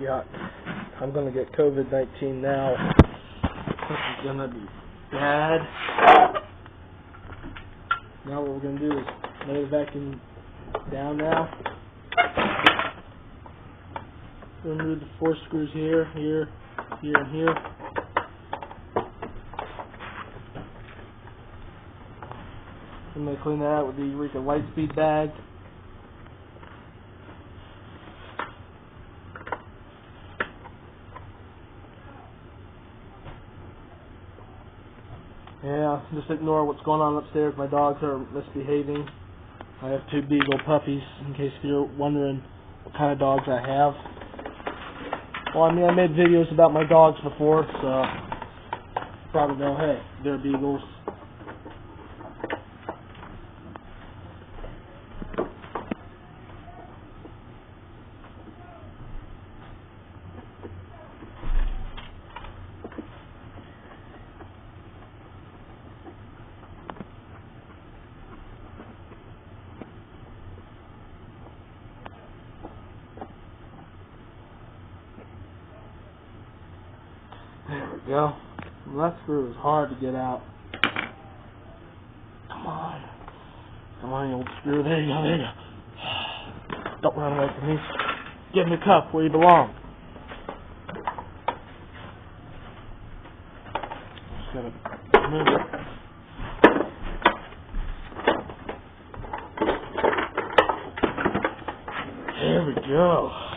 Yeah, I'm going to get COVID-19 now. This is going to be bad. Now what we're going to do is lay the vacuum down now. Remove the 4 screws here, here, here, and here. I'm going to clean that out with the Eureka Lightspeed bag. Yeah, just ignore what's going on upstairs. My dogs are misbehaving. I have 2 beagle puppies, in case you're wondering what kind of dogs I have. Well, I mean, I made videos about my dogs before, so you probably know, hey, they're beagles. There we go. Well, that screw is hard to get out. Come on. Come on, you old screw. There you go, there you go. Don't run away from me. Get in the cup where you belong. Just gotta move it. There we go.